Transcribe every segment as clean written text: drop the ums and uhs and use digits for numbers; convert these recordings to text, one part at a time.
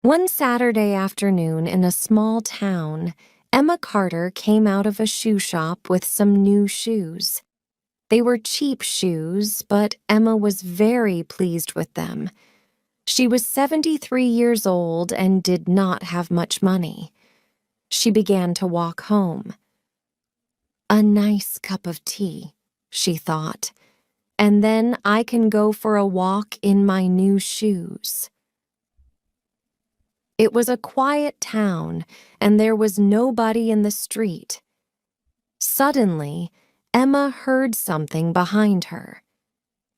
One Saturday afternoon in a small town, Emma Carter came out of a shoe shop with some new shoes. They were cheap shoes, but Emma was very pleased with them. She was 73 years old and did not have much money. She began to walk home. A nice cup of tea, she thought, and then I can go for a walk in my new shoes. It was a quiet town, and there was nobody in the street. Suddenly, Emma heard something behind her.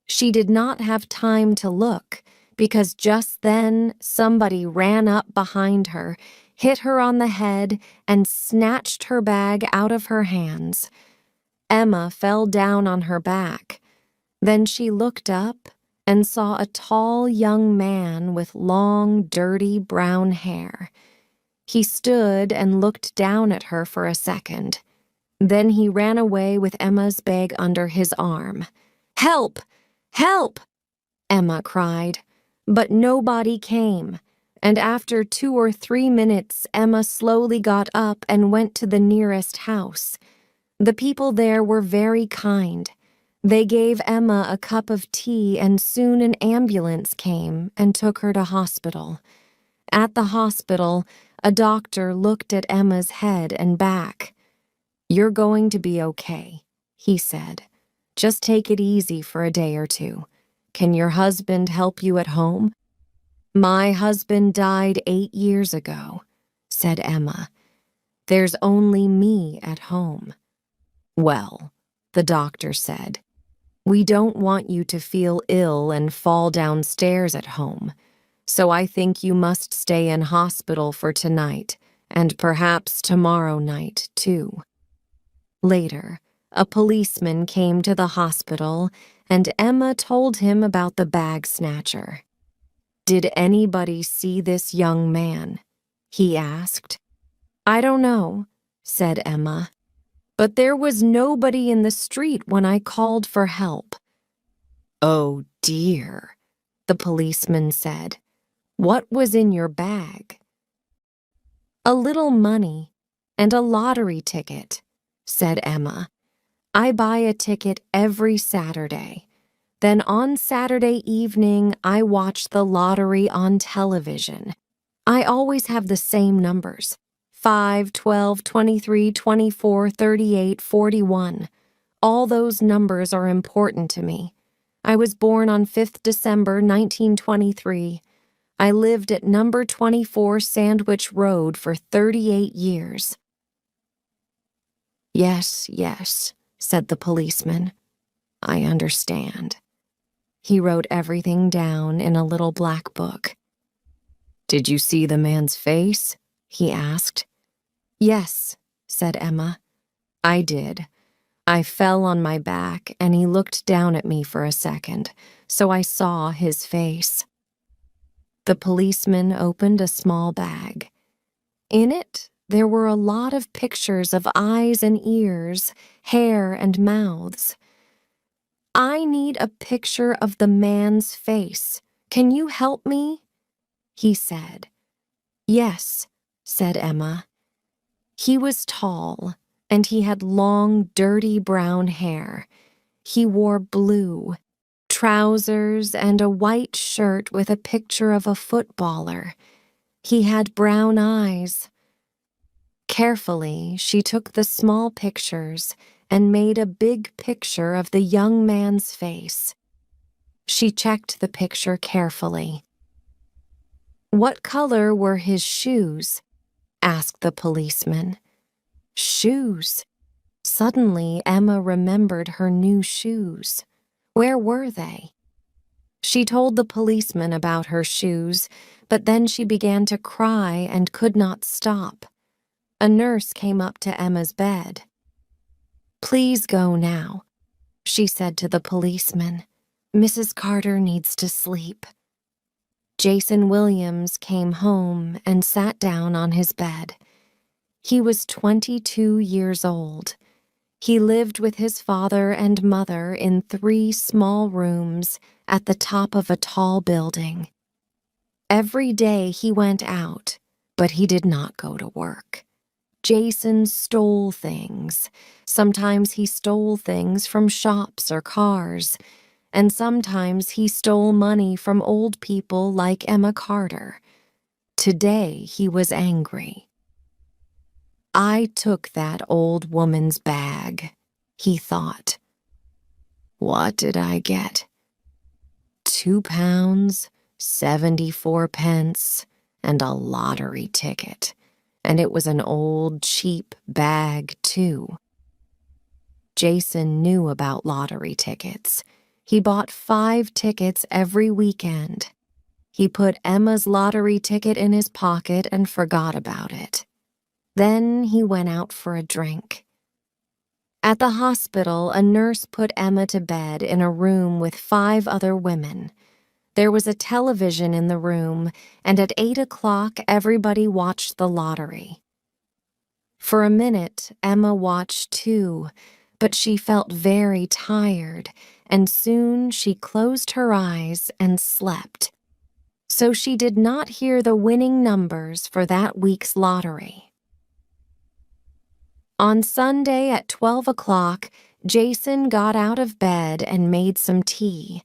She did not have time to look, because just then somebody ran up behind her, hit her on the head, and snatched her bag out of her hands. Emma fell down on her back. Then she looked up and saw a tall young man with long, dirty brown hair. He stood and looked down at her for a second. Then he ran away with Emma's bag under his arm. "Help! Help!" Emma cried. But nobody came, and after 2 or 3 minutes, Emma slowly got up and went to the nearest house. The people there were very kind. They gave Emma a cup of tea, and soon an ambulance came and took her to hospital. At the hospital, a doctor looked at Emma's head and back. "You're going to be okay," he said. "Just take it easy for a day or two. Can your husband help you at home?" "My husband died 8 years ago," said Emma. "There's only me at home." "Well," the doctor said, "we don't want you to feel ill and fall downstairs at home, so I think you must stay in hospital for tonight and perhaps tomorrow night, too." Later, a policeman came to the hospital and Emma told him about the bag snatcher. "Did anybody see this young man?" he asked. "I don't know," said Emma. "But there was nobody in the street when I called for help." "Oh dear," the policeman said. "What was in your bag?" "A little money and a lottery ticket," said Emma. "I buy a ticket every Saturday. Then on Saturday evening, I watch the lottery on television. I always have the same numbers: 5, 12, 23, 24, 38, 41. All those numbers are important to me. I was born on 5th December 1923. I lived at number 24 Sandwich Road for 38 years. "Yes, yes," said the policeman. "I understand." He wrote everything down in a little black book. "Did you see the man's face?" he asked. "Yes," said Emma. "I did. I fell on my back and he looked down at me for a second, so I saw his face." The policeman opened a small bag. In it, there were a lot of pictures of eyes and ears, hair and mouths. "I need a picture of the man's face. Can you help me?" he said. "Yes," said Emma. He was tall, and he had long, dirty brown hair. He wore blue trousers and a white shirt with a picture of a footballer. He had brown eyes. Carefully, she took the small pictures and made a big picture of the young man's face. She checked the picture carefully. "What color were his shoes?" asked the policeman. Shoes. Suddenly, Emma remembered her new shoes. Where were they? She told the policeman about her shoes, but then she began to cry and could not stop. A nurse came up to Emma's bed. "Please go now," she said to the policeman. "Mrs. Carter needs to sleep." Jason Williams came home and sat down on his bed. He was 22 years old. He lived with his father and mother in 3 small rooms at the top of a tall building. Every day he went out, but he did not go to work. Jason stole things. Sometimes he stole things from shops or cars, and sometimes he stole money from old people like Emma Carter. Today he was angry. I took that old woman's bag, he thought. What did I get? £2, 74 pence, and a lottery ticket. And it was an old, cheap bag, too. Jason knew about lottery tickets. He bought 5 tickets every weekend. He put Emma's lottery ticket in his pocket and forgot about it. Then he went out for a drink. At the hospital, a nurse put Emma to bed in a room with 5 other women. There was a television in the room, and at 8 o'clock, everybody watched the lottery. For a minute, Emma watched too, but she felt very tired, and soon she closed her eyes and slept. So she did not hear the winning numbers for that week's lottery. On Sunday at 12 o'clock, Jason got out of bed and made some tea.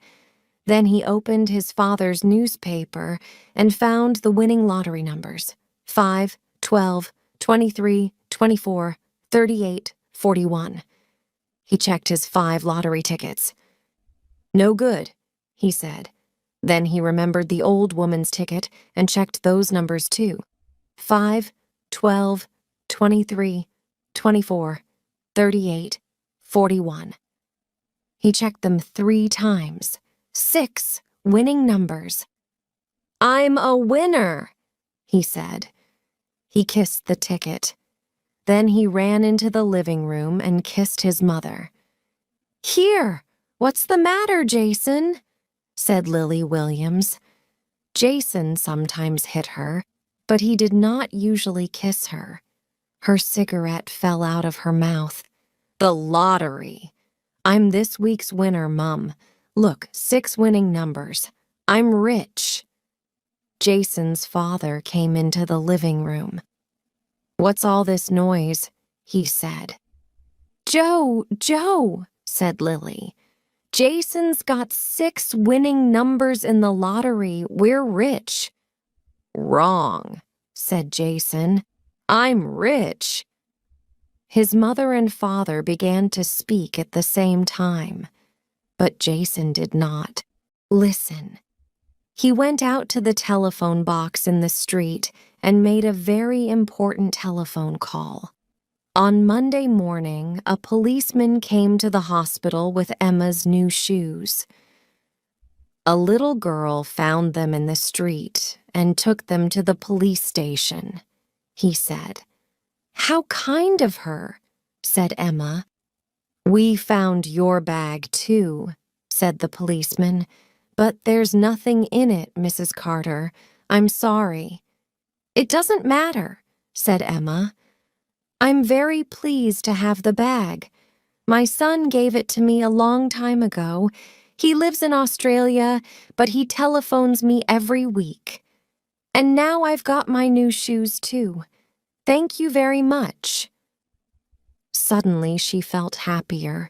Then he opened his father's newspaper and found the winning lottery numbers: 5, 12, 23, 24, 38, 41. He checked his 5 lottery tickets. No good, he said. Then he remembered the old woman's ticket and checked those numbers too: 5, 12, 23, 24, 38, 41. He checked them 3 times. 6 winning numbers. I'm a winner, he said. He kissed the ticket. Then he ran into the living room and kissed his mother. Here, what's the matter, Jason? Said Lily Williams. Jason sometimes hit her, but he did not usually kiss her. Her cigarette fell out of her mouth. The lottery. I'm this week's winner, Mum. Look, 6 winning numbers. I'm rich. Jason's father came into the living room. What's all this noise? He said. Joe, said Lily. Jason's got 6 winning numbers in the lottery. We're rich. Wrong, said Jason. I'm rich. His mother and father began to speak at the same time. But Jason did not listen. He went out to the telephone box in the street and made a very important telephone call. On Monday morning, a policeman came to the hospital with Emma's new shoes. A little girl found them in the street and took them to the police station, he said. How kind of her, said Emma. We found your bag, too, said the policeman, but there's nothing in it, Mrs. Carter. I'm sorry. It doesn't matter, said Emma. I'm very pleased to have the bag. My son gave it to me a long time ago. He lives in Australia, but he telephones me every week. And now I've got my new shoes, too. Thank you very much. Suddenly, she felt happier.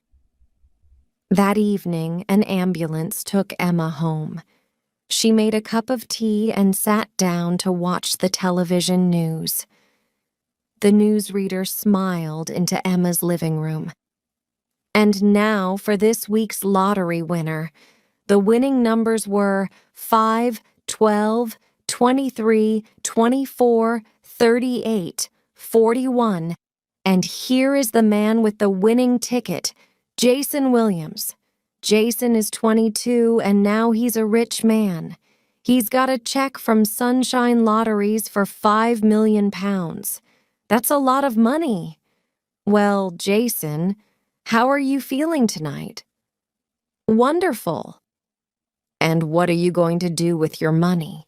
That evening, an ambulance took Emma home. She made a cup of tea and sat down to watch the television news. The newsreader smiled into Emma's living room. And now for this week's lottery winner. The winning numbers were 5, 12, 23, 24, 38, 41. And here is the man with the winning ticket, Jason Williams. Jason is 22 and now he's a rich man. He's got a check from Sunshine Lotteries for £5 million. That's a lot of money. Well, Jason, how are you feeling tonight? Wonderful. And what are you going to do with your money?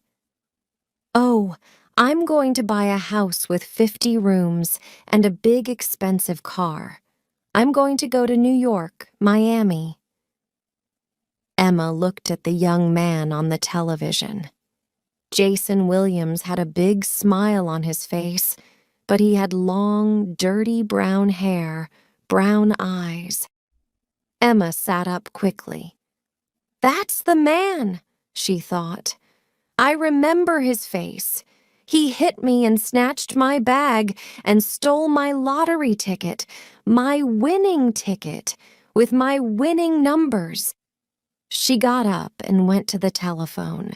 Oh, I'm going to buy a house with 50 rooms and a big expensive car. I'm going to go to New York, Miami. Emma looked at the young man on the television. Jason Williams had a big smile on his face, but he had long, dirty brown hair, brown eyes. Emma sat up quickly. "That's the man," she thought. "I remember his face. He hit me and snatched my bag and stole my lottery ticket, my winning ticket, with my winning numbers." She got up and went to the telephone.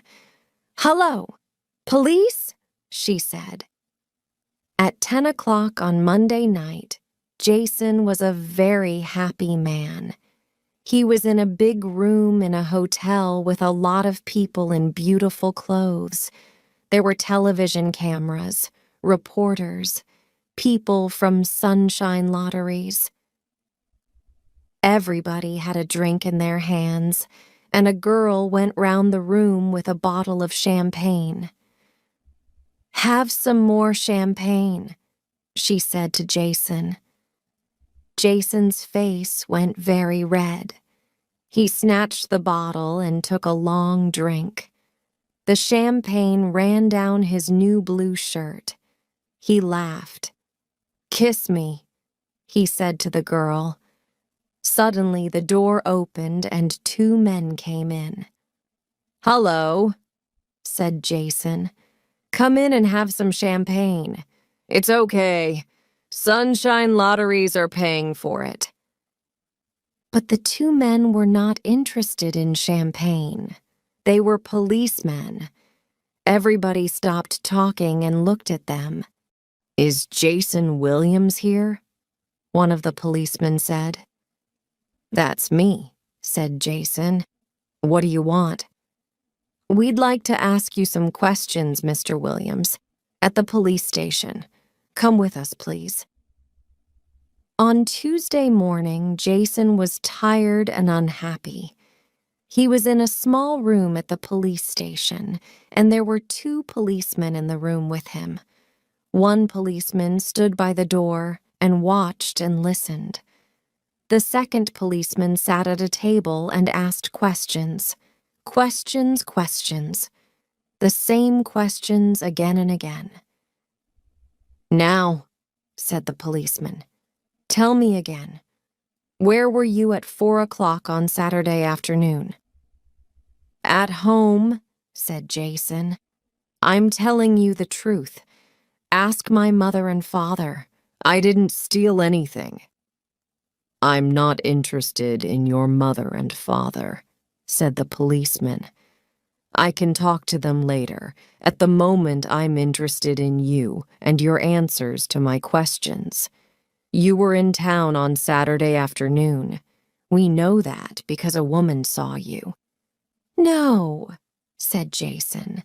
"Hello, police?" she said. At 10 o'clock on Monday night, Jason was a very happy man. He was in a big room in a hotel with a lot of people in beautiful clothes. There were television cameras, reporters, people from Sunshine Lotteries. Everybody had a drink in their hands, and a girl went round the room with a bottle of champagne. "Have some more champagne," she said to Jason. Jason's face went very red. He snatched the bottle and took a long drink. The champagne ran down his new blue shirt. He laughed. "Kiss me," he said to the girl. Suddenly, the door opened and 2 men came in. "Hello," said Jason. "Come in and have some champagne. It's okay. Sunshine Lotteries are paying for it." But the 2 men were not interested in champagne. They were policemen. Everybody stopped talking and looked at them. "Is Jason Williams here?" one of the policemen said. "That's me," said Jason. "What do you want?" "We'd like to ask you some questions, Mr. Williams, at the police station. Come with us, please." On Tuesday morning, Jason was tired and unhappy. He was in a small room at the police station, and there were 2 policemen in the room with him. One policeman stood by the door and watched and listened. The second policeman sat at a table and asked questions. Questions. The same questions again and again. "Now," said the policeman, "tell me again. Where were you at 4 o'clock on Saturday afternoon?" "At home," said Jason. "I'm telling you the truth. Ask my mother and father. I didn't steal anything." "I'm not interested in your mother and father," said the policeman. "I can talk to them later. At the moment, I'm interested in you and your answers to my questions. You were in town on Saturday afternoon. We know that because a woman saw you." "No," said Jason.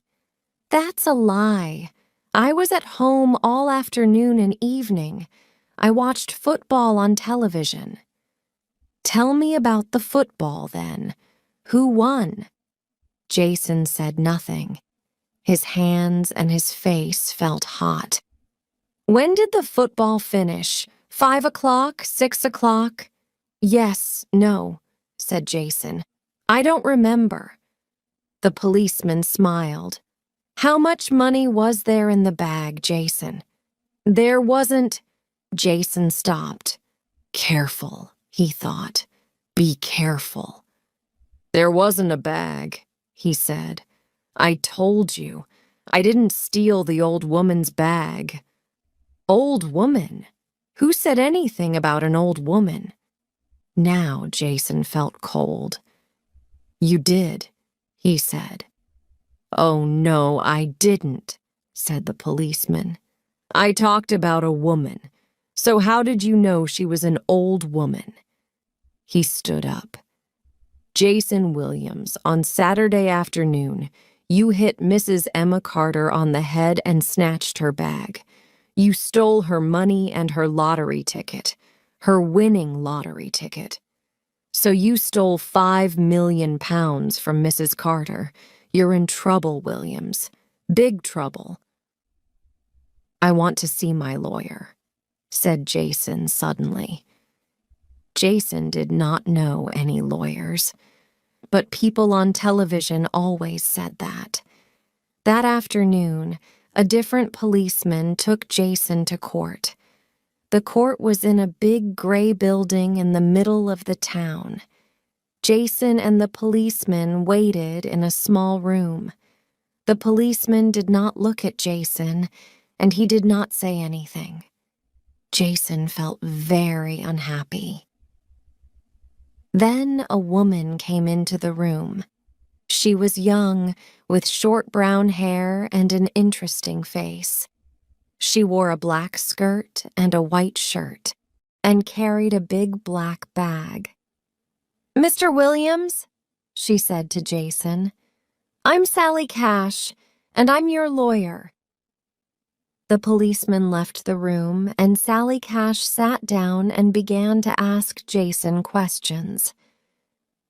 "That's a lie. I was at home all afternoon and evening. I watched football on television." "Tell me about the football, then. Who won?" Jason said nothing. His hands and his face felt hot. "When did the football finish? 5 o'clock? 6 o'clock? "Yes, no," said Jason. "I don't remember." The policeman smiled. "How much money was there in the bag, Jason?" "There wasn't—" Jason stopped. Careful, he thought. Be careful. "There wasn't a bag," he said. "I told you. I didn't steal the old woman's bag." "Old woman? Who said anything about an old woman?" Now Jason felt cold. "You did," he said. "Oh, no, I didn't," said the policeman. "I talked about a woman. So how did you know she was an old woman?" He stood up. "Jason Williams, on Saturday afternoon, you hit Mrs. Emma Carter on the head and snatched her bag. You stole her money and her lottery ticket, her winning lottery ticket. So you stole £5 million from Mrs. Carter. You're in trouble, Williams. Big trouble." "I want to see my lawyer," said Jason suddenly. Jason did not know any lawyers, but people on television always said that. That afternoon, a different policeman took Jason to court. The court was in a big gray building in the middle of the town. Jason and the policeman waited in a small room. The policeman did not look at Jason, and he did not say anything. Jason felt very unhappy. Then a woman came into the room. She was young, with short brown hair and an interesting face. She wore a black skirt and a white shirt, and carried a big black bag. "Mr. Williams," she said to Jason, "I'm Sally Cash, and I'm your lawyer." The policeman left the room, and Sally Cash sat down and began to ask Jason questions.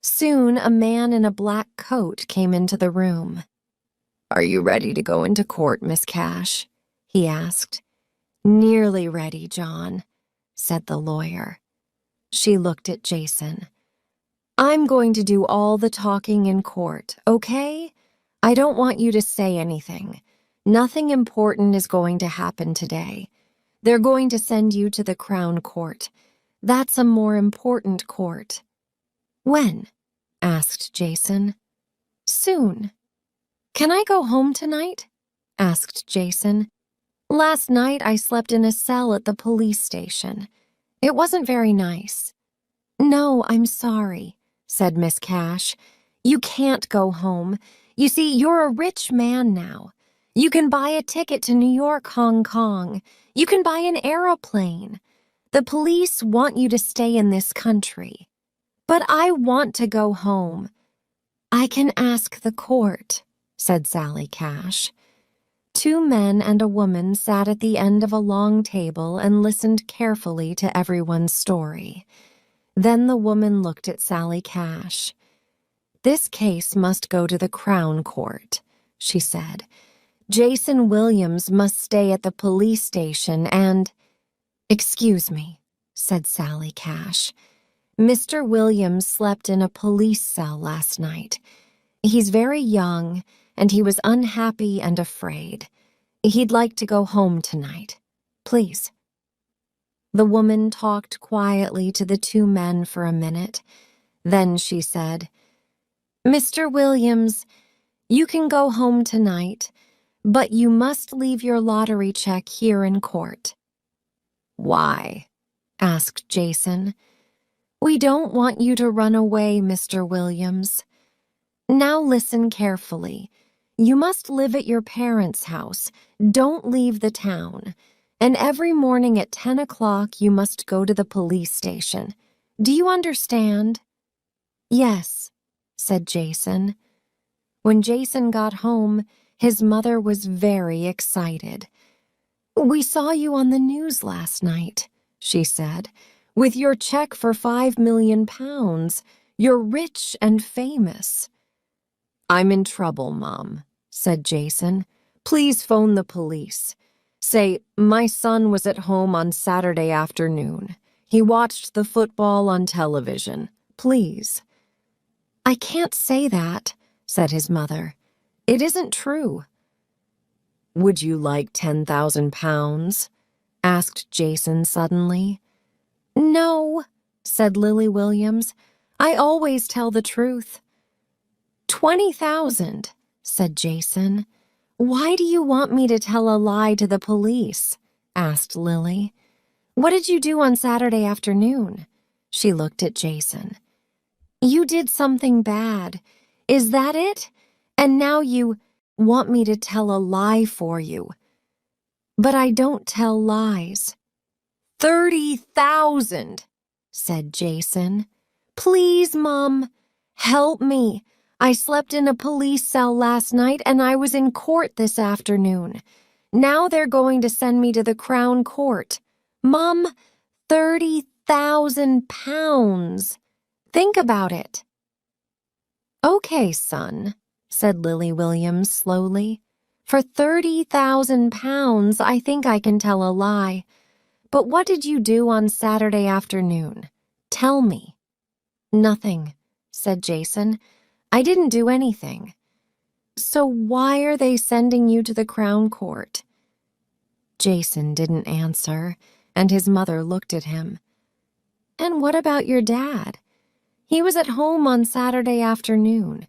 Soon, a man in a black coat came into the room. "Are you ready to go into court, Miss Cash?" he asked. "Nearly ready, John," said the lawyer. She looked at Jason. "I'm going to do all the talking in court, okay? I don't want you to say anything. Nothing important is going to happen today. They're going to send you to the Crown Court. That's a more important court." "When?" asked Jason. "Soon." "Can I go home tonight?" asked Jason. "Last night I slept in a cell at the police station. It wasn't very nice." "No, I'm sorry," said Miss Cash. "You can't go home. You see, you're a rich man now. You can buy a ticket to New York, Hong Kong. You can buy an aeroplane. The police want you to stay in this country. But I want to go home." "I can ask the court," said Sally Cash. Two men and a woman sat at the end of a long table and listened carefully to everyone's story. Then the woman looked at Sally Cash. "This case must go to the Crown Court," she said. "Jason Williams must stay at the police station and—" "Excuse me," said Sally Cash. "Mr. Williams slept in a police cell last night. He's very young, and he was unhappy and afraid. He'd like to go home tonight. Please." The woman talked quietly to the two men for a minute. Then she said, "Mr. Williams, you can go home tonight, but you must leave your lottery check here in court." "Why?" asked Jason. "We don't want you to run away, Mr. Williams. Now listen carefully. You must live at your parents' house. Don't leave the town. And every morning at 10 o'clock you must go to the police station. Do you understand?" "Yes," said Jason. When Jason got home, his mother was very excited. "We saw you on the news last night," she said, "with your check for £5 million. You're rich and famous." "I'm in trouble, Mom," said Jason. "Please phone the police. Say, my son was at home on Saturday afternoon. He watched the football on television. Please." "I can't say that," said his mother. "It isn't true." "Would you like £10,000? asked Jason suddenly. "No," said Lily Williams. "I always tell the truth." "20,000, said Jason. "Why do you want me to tell a lie to the police?" asked Lily. "What did you do on Saturday afternoon?" She looked at Jason. "You did something bad. Is that it? And now you want me to tell a lie for you. But I don't tell lies." 30,000, said Jason. "Please, Mom, help me. I slept in a police cell last night and I was in court this afternoon. Now they're going to send me to the Crown Court. Mom, £30,000. Think about it." "Okay, son," said Lily Williams slowly. "For £30,000, I think I can tell a lie. But what did you do on Saturday afternoon? Tell me." "Nothing," said Jason. "I didn't do anything." So why are they sending you to the Crown Court? Jason didn't answer, and his mother looked at him. And what about your dad? He was at home on Saturday afternoon.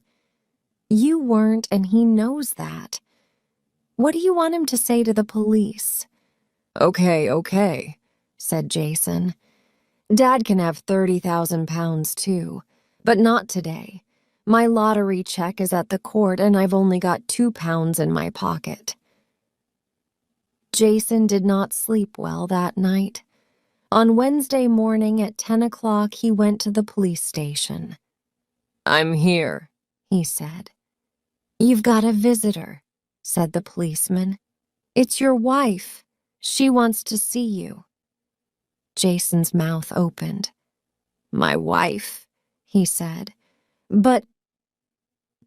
You weren't, and he knows that. What do you want him to say to the police? Okay, said Jason. Dad can have 30,000 pounds too, but not today. My lottery check is at the court and I've only got 2 pounds in my pocket. Jason did not sleep well that night. On Wednesday morning at 10 o'clock, he went to the police station. I'm here, he said. You've got a visitor, said the policeman. It's your wife. She wants to see you. Jason's mouth opened. My wife, he said. But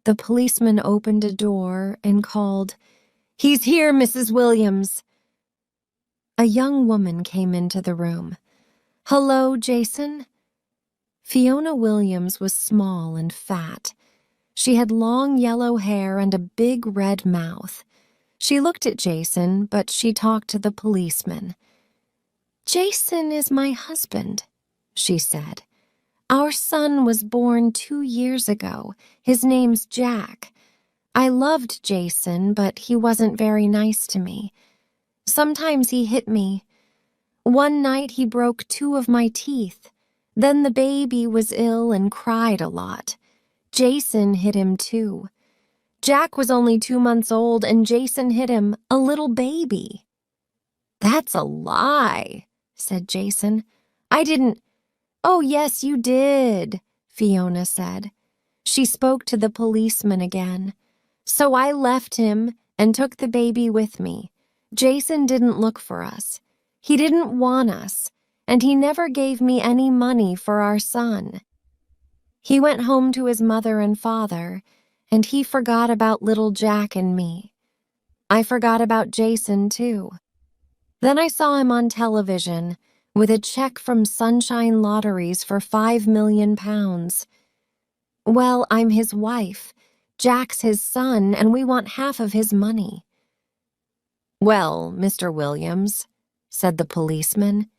the policeman opened a door and called, He's here, Mrs. Williams. A young woman came into the room. Hello, Jason? Fiona Williams was small and fat. She had long yellow hair and a big red mouth. She looked at Jason, but she talked to the policeman. Jason is my husband, she said. Our son was born 2 years ago. His name's Jack. I loved Jason, but he wasn't very nice to me. Sometimes he hit me. One night he broke 2 of my teeth. Then the baby was ill and cried a lot. Jason hit him too. Jack was only 2 months old and Jason hit him, a little baby. That's a lie, said Jason. I didn't. Oh, yes, you did, Fiona said. She spoke to the policeman again. So I left him and took the baby with me. Jason didn't look for us. He didn't want us, and he never gave me any money for our son. He went home to his mother and father, and he forgot about little Jack and me. I forgot about Jason, too. Then I saw him on television with a check from Sunshine Lotteries for 5 million pounds. Well, I'm his wife. Jack's his son, and we want half of his money. Well, Mr. Williams, said the policeman,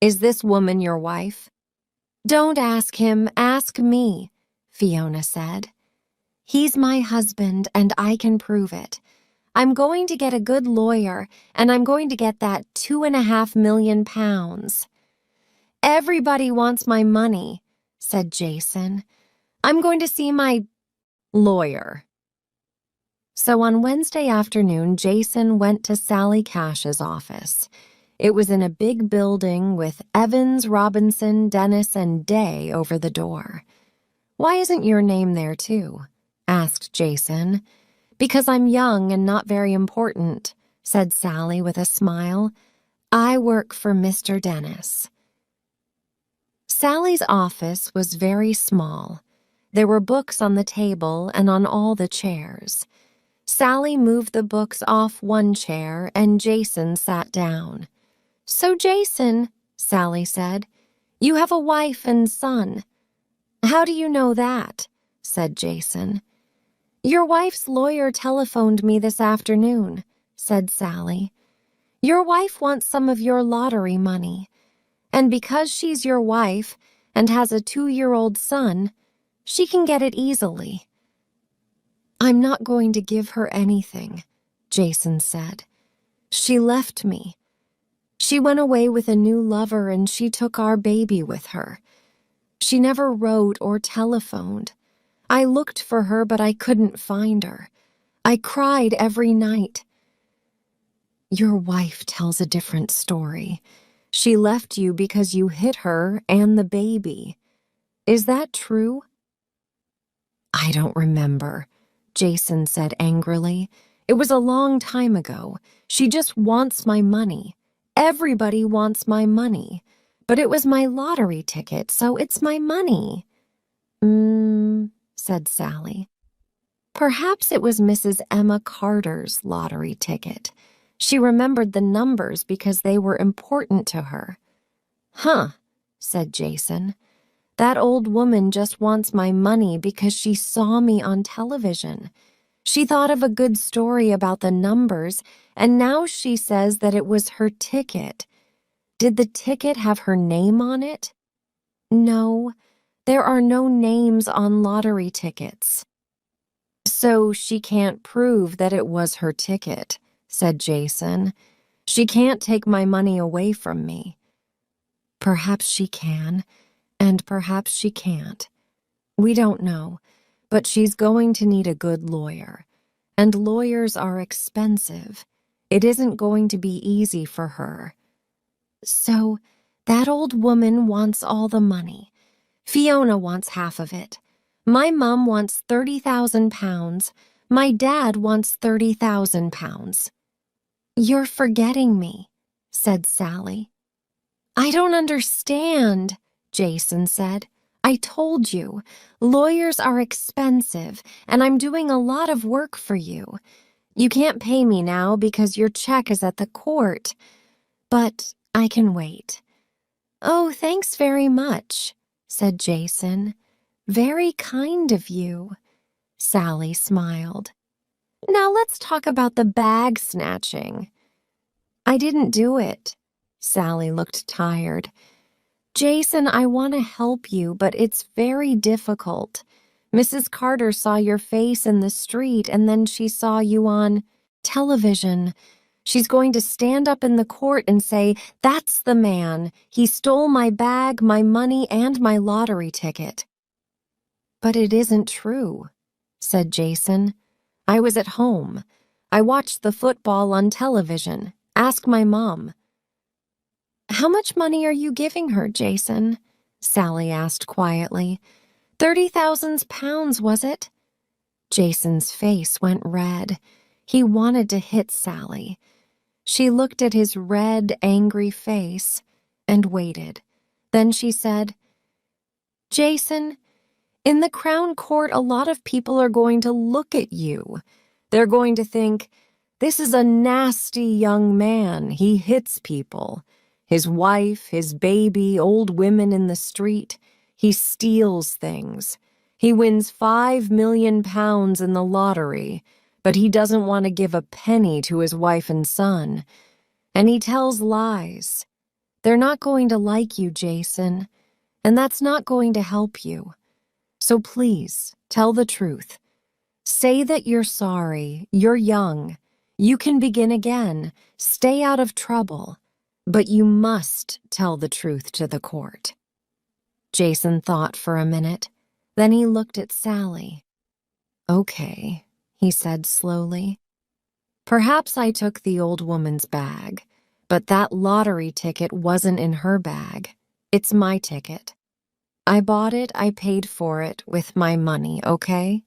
is this woman your wife? Don't ask him, ask me, Fiona said. He's my husband, and I can prove it. I'm going to get a good lawyer, and I'm going to get that 2.5 million pounds. Everybody wants my money, said Jason. I'm going to see my lawyer. So on Wednesday afternoon, Jason went to Sally Cash's office. It was in a big building with Evans, Robinson, Dennis, and Day over the door. Why isn't your name there, too? Asked Jason. Because I'm young and not very important, said Sally with a smile. I work for Mr. Dennis. Sally's office was very small. There were books on the table and on all the chairs. Sally moved the books off one chair and Jason sat down. So, Jason, Sally said, you have a wife and son. How do you know that? Said Jason. Your wife's lawyer telephoned me this afternoon, said Sally. Your wife wants some of your lottery money. And because she's your wife and has a 2-year-old son, she can get it easily. I'm not going to give her anything, Jason said. She left me. She went away with a new lover and she took our baby with her. She never wrote or telephoned. I looked for her, but I couldn't find her. I cried every night. Your wife tells a different story. She left you because you hit her and the baby. Is that true? I don't remember, Jason said angrily. It was a long time ago. She just wants my money. Everybody wants my money. But it was my lottery ticket, so it's my money. Said Sally. Perhaps it was Mrs. Emma Carter's lottery ticket. She remembered the numbers because they were important to her. Huh, said Jason. That old woman just wants my money because she saw me on television. She thought of a good story about the numbers, and now she says that it was her ticket. Did the ticket have her name on it? No, there are no names on lottery tickets. So she can't prove that it was her ticket, said Jason. She can't take my money away from me. Perhaps she can, and perhaps she can't. We don't know, but she's going to need a good lawyer. And lawyers are expensive. It isn't going to be easy for her. So, that old woman wants all the money. Fiona wants half of it. My mom wants 30,000 pounds. My dad wants 30,000 pounds. You're forgetting me, said Sally. I don't understand, Jason said. I told you, lawyers are expensive, and I'm doing a lot of work for you. You can't pay me now because your check is at the court, but I can wait. Oh, thanks very much, said Jason. Very kind of you. Sally smiled. Now let's talk about the bag snatching. I didn't do it. Sally looked tired. Jason, I want to help you, but it's very difficult. Mrs. Carter saw your face in the street, and then she saw you on television. She's going to stand up in the court and say, "That's the man. He stole my bag, my money, and my lottery ticket." But it isn't true, said Jason. I was at home. I watched the football on television. Ask my mom. How much money are you giving her, Jason? Sally asked quietly. 30,000 pounds, was it? Jason's face went red. He wanted to hit Sally. She looked at his red, angry face and waited. Then she said, Jason, in the Crown Court, a lot of people are going to look at you. They're going to think, this is a nasty young man. He hits people. His wife, his baby, old women in the street. He steals things. He wins 5 million pounds in the lottery, but he doesn't want to give a penny to his wife and son. And he tells lies. They're not going to like you, Jason, and that's not going to help you. So please, tell the truth. Say that you're sorry, you're young, you can begin again, stay out of trouble, but you must tell the truth to the court. Jason thought for a minute, then he looked at Sally. Okay, he said slowly. Perhaps I took the old woman's bag, but that lottery ticket wasn't in her bag. It's my ticket. I bought it, I paid for it with my money, okay?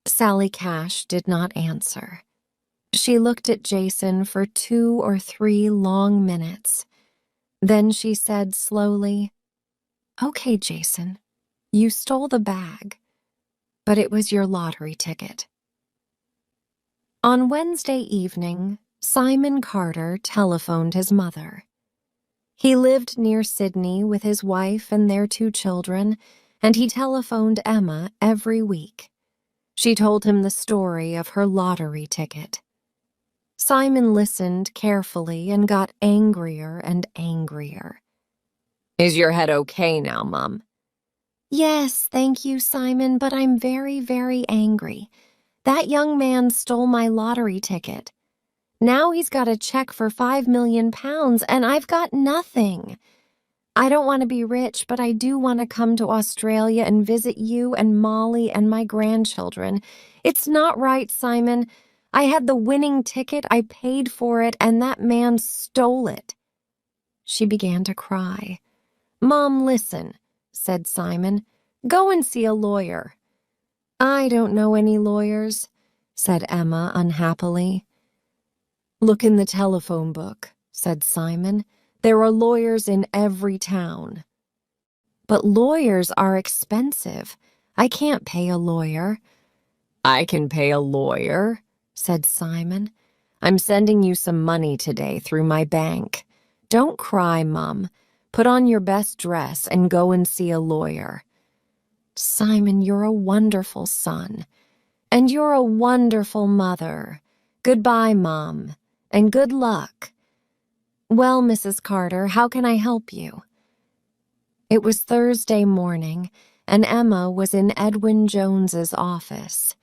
Sally Cash did not answer. She looked at Jason for 2 or 3 long minutes. Then she said slowly, Okay, Jason, you stole the bag, but it was your lottery ticket. On Wednesday evening, Simon Carter telephoned his mother. He lived near Sydney with his wife and their 2 children, and he telephoned Emma every week. She told him the story of her lottery ticket. Simon listened carefully and got angrier and angrier. Is your head okay now, Mom? Yes, thank you, Simon, but I'm very, very angry. That young man stole my lottery ticket. Now he's got a check for 5 million pounds, and I've got nothing. I don't want to be rich, but I do want to come to Australia and visit you and Molly and my grandchildren. It's not right, Simon. I had the winning ticket, I paid for it, and that man stole it. She began to cry. Mom, listen, said Simon. Go and see a lawyer. I don't know any lawyers, said Emma unhappily. Look in the telephone book, said Simon. There are lawyers in every town. But lawyers are expensive. I can't pay a lawyer. I can pay a lawyer, said Simon. I'm sending you some money today through my bank. Don't cry, Mum. Put on your best dress and go and see a lawyer. Simon, you're a wonderful son. And you're a wonderful mother. Goodbye, Mom, and good luck. Well, Mrs. Carter, how can I help you? It was Thursday morning, and Emma was in Edwin Jones's office.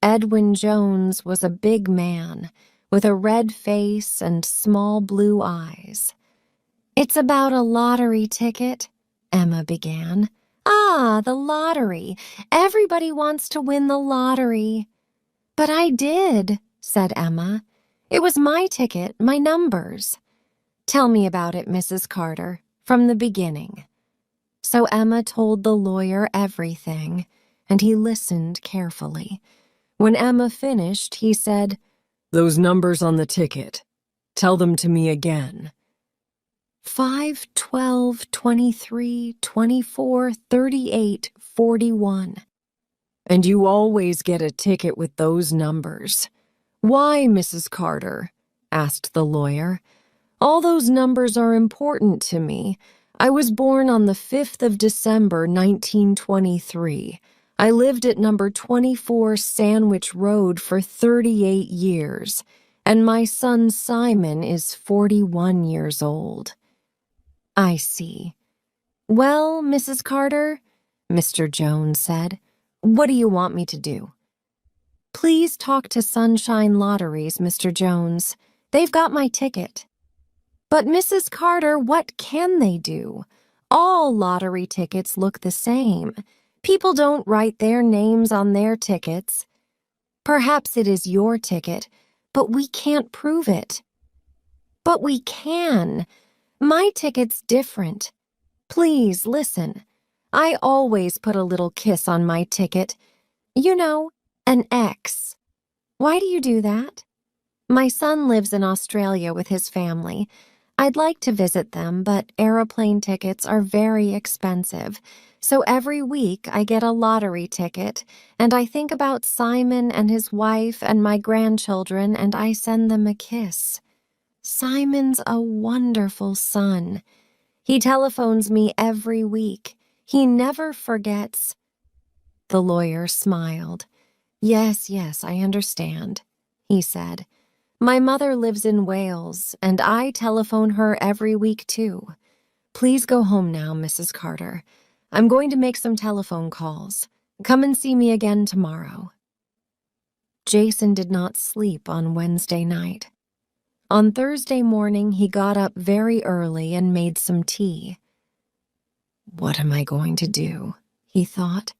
Edwin Jones was a big man with a red face and small blue eyes. It's about a lottery ticket, Emma began. Ah, the lottery. Everybody wants to win the lottery. But I did, said Emma. It was my ticket, my numbers. Tell me about it, Mrs. Carter, from the beginning. So Emma told the lawyer everything, and he listened carefully. When Emma finished, he said, "Those numbers on the ticket. Tell them to me again." 5, 12, 23, 24, 38, 41. And you always get a ticket with those numbers. Why, Mrs. Carter? Asked the lawyer. All those numbers are important to me. I was born on the 5th of December, 1923. I lived at number 24 Sandwich Road for 38 years, and my son Simon is 41 years old. I see. Well, Mrs. Carter, Mr. Jones said, what do you want me to do? Please talk to Sunshine Lotteries, Mr. Jones. They've got my ticket. But Mrs. Carter, what can they do? All lottery tickets look the same. People don't write their names on their tickets. Perhaps it is your ticket, but we can't prove it. But we can. My ticket's different. Please listen. I always put a little kiss on my ticket. You know, an X. Why do you do that? My son lives in Australia with his family. I'd like to visit them, but aeroplane tickets are very expensive. So every week I get a lottery ticket, and I think about Simon and his wife and my grandchildren, and I send them a kiss. Simon's a wonderful son. He telephones me every week. He never forgets. The lawyer smiled. Yes, I understand, he said. My mother lives in Wales, and I telephone her every week, too. Please go home now, Mrs. Carter. I'm going to make some telephone calls. Come and see me again tomorrow. Jason did not sleep on Wednesday night. On Thursday morning, he got up very early and made some tea. What am I going to do? He thought.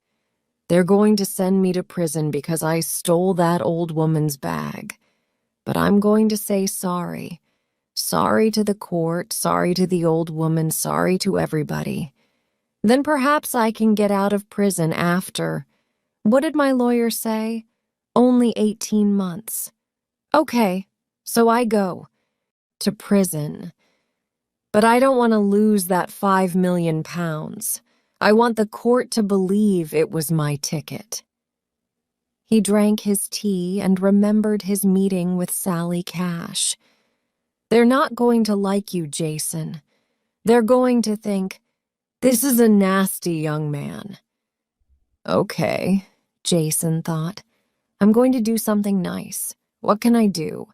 They're going to send me to prison because I stole that old woman's bag. But I'm going to say sorry. Sorry to the court, sorry to the old woman, sorry to everybody. Then perhaps I can get out of prison after. What did my lawyer say? Only 18 months. Okay, so I go. To prison. But I don't want to lose that £5 million. I want the court to believe it was my ticket. He drank his tea and remembered his meeting with Sally Cash. They're not going to like you, Jason. They're going to think, this is a nasty young man. Okay, Jason thought. I'm going to do something nice. What can I do?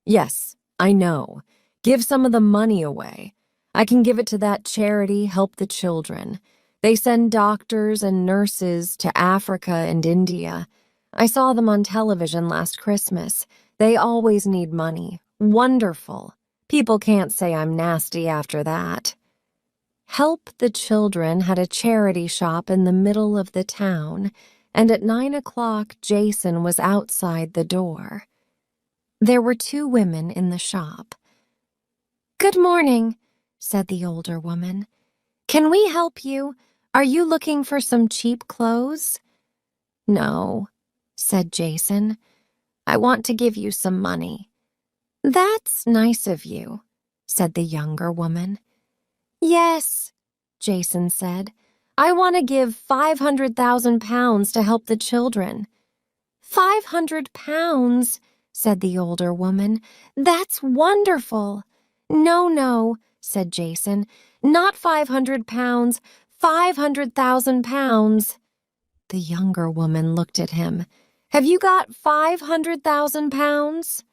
Yes, I know. Give some of the money away. I can give it to that charity, Help the Children. They send doctors and nurses to Africa and India. I saw them on television last Christmas. They always need money. Wonderful. People can't say I'm nasty after that. Help the Children had a charity shop in the middle of the town, and at 9 o'clock Jason was outside the door. There were 2 women in the shop. Good morning, said the older woman. Can we help you? Are you looking for some cheap clothes? No, said Jason. I want to give you some money. That's nice of you, said the younger woman. Yes, Jason said. I want to give £500,000 to help the children. £500, said the older woman. That's wonderful. No, said Jason. Not £500, £500,000. The younger woman looked at him. Have you got 500,000 pounds?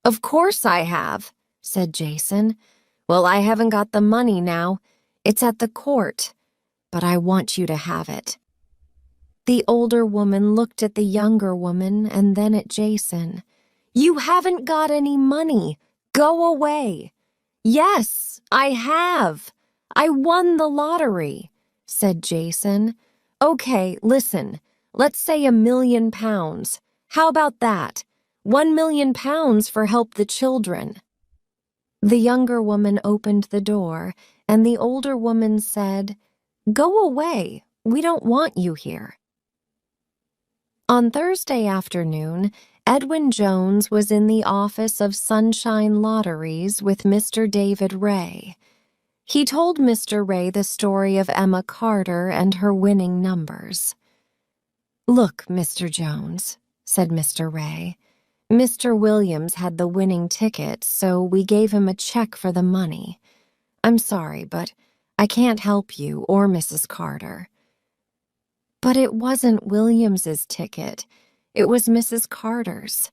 Of course I have, said Jason. Well, I haven't got the money now. It's at the court, but I want you to have it. The older woman looked at the younger woman and then at Jason. You haven't got any money. Go away. Yes, I have. I won the lottery, said Jason. Okay, listen. Let's say £1 million. How about that? £1 million for Help the Children. The younger woman opened the door, and the older woman said, Go away. We don't want you here. On Thursday afternoon, Edwin Jones was in the office of Sunshine Lotteries with Mr. David Ray. He told Mr. Ray the story of Emma Carter and her winning numbers. Look, Mr. Jones, said Mr. Ray. Mr. Williams had the winning ticket, so we gave him a check for the money. I'm sorry, but I can't help you or Mrs. Carter. But it wasn't Williams's ticket. It was Mrs. Carter's.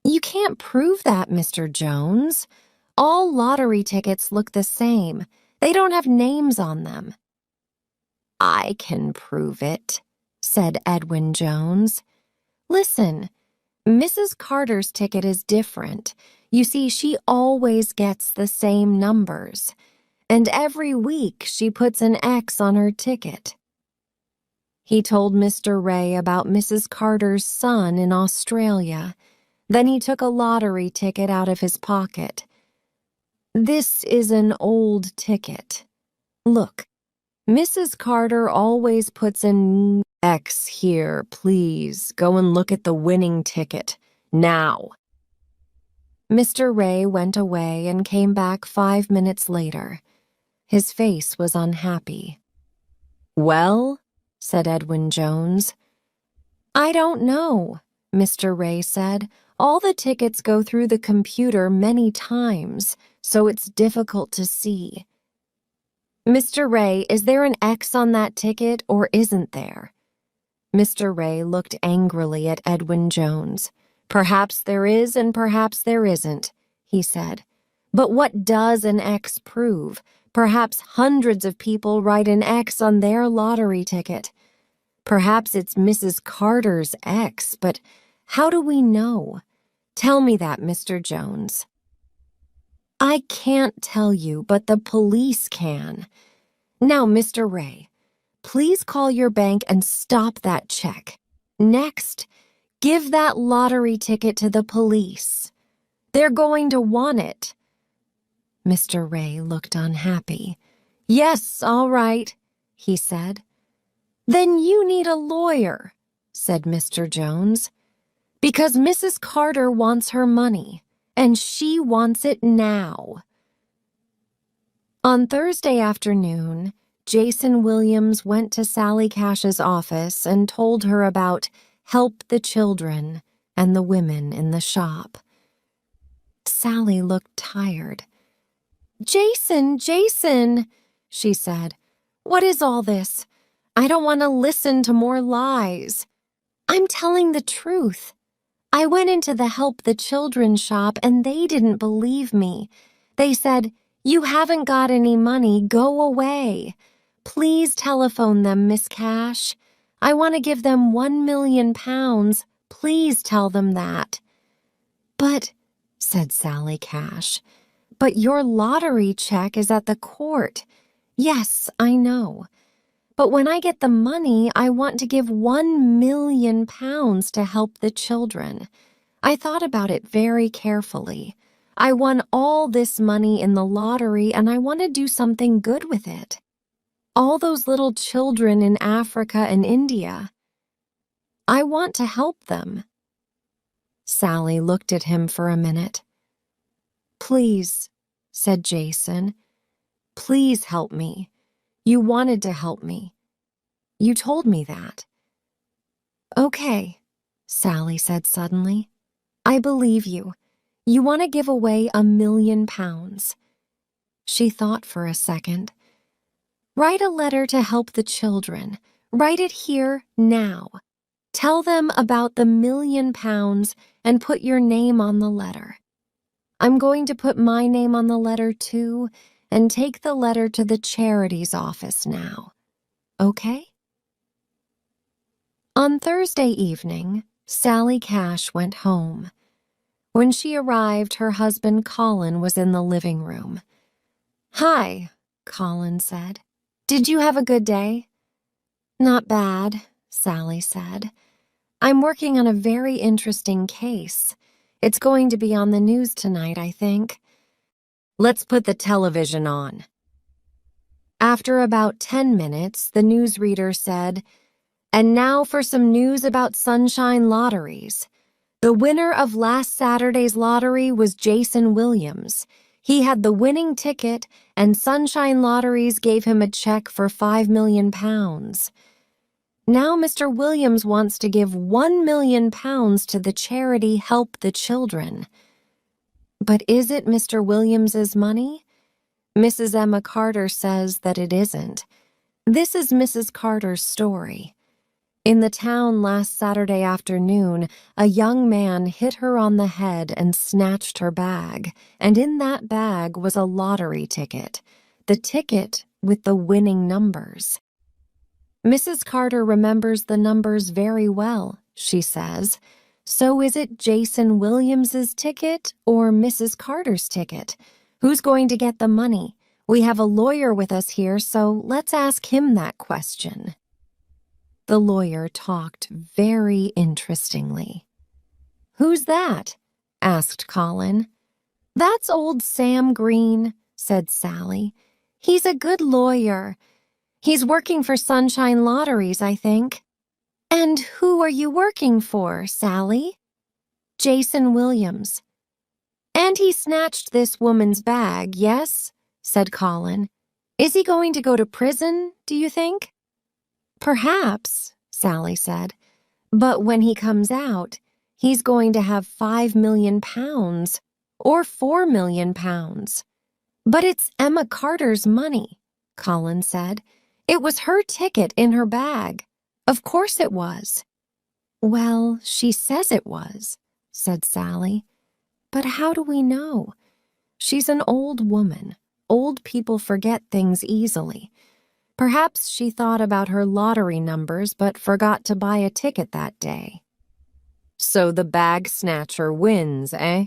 You can't prove that, Mr. Jones. All lottery tickets look the same. They don't have names on them. I can prove it, said Edwin Jones. Listen, Mrs. Carter's ticket is different. You see, she always gets the same numbers. And every week she puts an X on her ticket. He told Mr. Ray about Mrs. Carter's son in Australia. Then he took a lottery ticket out of his pocket. This is an old ticket. Look, Mrs. Carter always puts an X here, please. Go and look at the winning ticket, now. Mr. Ray went away and came back 5 minutes later. His face was unhappy. Well, said Edwin Jones. I don't know, Mr. Ray said. All the tickets go through the computer many times, so it's difficult to see. Mr. Ray, is there an X on that ticket or isn't there? Mr. Ray looked angrily at Edwin Jones. Perhaps there is and perhaps there isn't, he said. But what does an X prove? Perhaps hundreds of people write an X on their lottery ticket. Perhaps it's Mrs. Carter's X, but how do we know? Tell me that, Mr. Jones. I can't tell you, but the police can. Now, Mr. Ray, please call your bank and stop that check. Next, give that lottery ticket to the police. They're going to want it. Mr. Ray looked unhappy. Yes, all right, he said. Then you need a lawyer, said Mr. Jones, because Mrs. Carter wants her money, and she wants it now. On Thursday afternoon, Jason Williams went to Sally Cash's office and told her about Help the Children and the women in the shop. Sally looked tired. Jason, she said, what is all this? I don't want to listen to more lies. I'm telling the truth. I went into the Help the Children shop and they didn't believe me. They said, you haven't got any money, go away. Please telephone them, Miss Cash. I want to give them £1 million. Please tell them that. But, said Sally Cash, but your lottery check is at the court. Yes, I know. But when I get the money, I want to give £1 million to help the children. I thought about it very carefully. I won all this money in the lottery and I want to do something good with it. All those little children in Africa and India. I want to help them. Sally looked at him for a minute. Please, said Jason, please help me. You wanted to help me. You told me that. Okay, Sally said suddenly. I believe you. You want to give away £1 million. She thought for a second. Write a letter to help the children. Write it here now. Tell them about the £1,000,000 and put your name on the letter. I'm going to put my name on the letter too and take the letter to the charity's office now. Okay? On Thursday evening, Sally Cash went home. When she arrived, her husband Colin was in the living room. "Hi," Colin said. "Did you have a good day?" "Not bad," Sally said. "I'm working on a very interesting case. It's going to be on the news tonight, I think." "Let's put the television on." After about 10 minutes, the newsreader said, "And now for some news about Sunshine Lotteries. The winner of last Saturday's lottery was Jason Williams. He had the winning ticket, and Sunshine Lotteries gave him a check for £5,000,000. Now Mr. Williams wants to give £1,000,000 to the charity Help the Children." "But is it Mr. Williams's money?" "Mrs. Emma Carter says that it isn't. This is Mrs. Carter's story. In the town last Saturday afternoon, a young man hit her on the head and snatched her bag, and in that bag was a lottery ticket, the ticket with the winning numbers. Mrs. Carter remembers the numbers very well, she says. So is it Jason Williams's ticket or Mrs. Carter's ticket? Who's going to get the money? We have a lawyer with us here, so let's ask him that question." The lawyer talked very interestingly. "Who's that?" asked Colin. "That's old Sam Green," said Sally. "He's a good lawyer. He's working for Sunshine Lotteries, I think." "And who are you working for, Sally?" "Jason Williams." "And he snatched this woman's bag, yes?" said Colin. "Is he going to go to prison, do you think?" "Perhaps," Sally said. "But when he comes out, he's going to have £5,000,000 or £4,000,000. "But it's Emma Carter's money," Colin said. "It was her ticket in her bag. Of course it was." "Well, she says it was," said Sally. "But how do we know? She's an old woman. Old people forget things easily. Perhaps she thought about her lottery numbers but forgot to buy a ticket that day." "So the bag snatcher wins, eh?"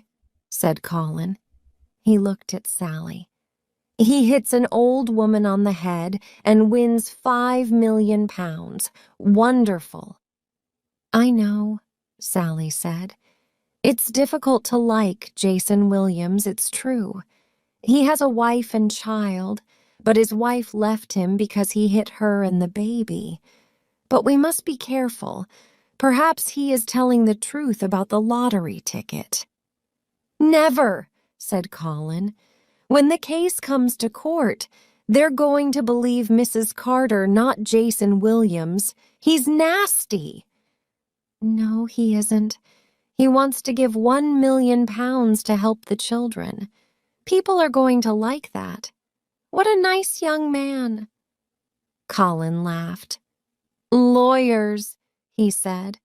said Colin. He looked at Sally. "He hits an old woman on the head and wins £5,000,000. Wonderful." "I know," Sally said. "It's difficult to like Jason Williams, it's true. He has a wife and child, but his wife left him because he hit her and the baby. But we must be careful. Perhaps he is telling the truth about the lottery ticket." "Never," said Colin. "When the case comes to court, they're going to believe Mrs. Carter, not Jason Williams. He's nasty." "No, he isn't. He wants to give £1,000,000 to help the children. People are going to like that. What a nice young man." Colin laughed. "Lawyers," he said.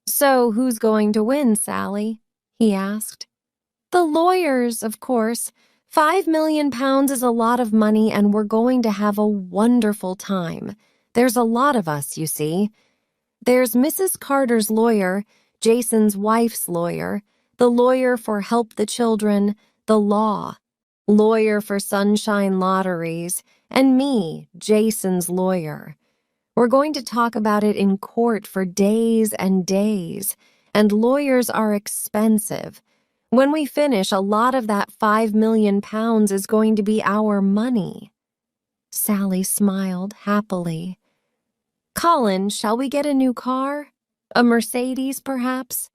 "So who's going to win, Sally?" he asked. "The lawyers, of course. £5,000,000 is a lot of money, and we're going to have a wonderful time. There's a lot of us, you see. There's Mrs. Carter's lawyer, Jason's wife's lawyer, the lawyer for Help the Children, the law, lawyer for Sunshine Lotteries, and me, Jason's lawyer. We're going to talk about it in court for days and days, and lawyers are expensive. When we finish, a lot of that £5,000,000 is going to be our money." Sally smiled happily. "Colin, shall we get a new car? A Mercedes, perhaps?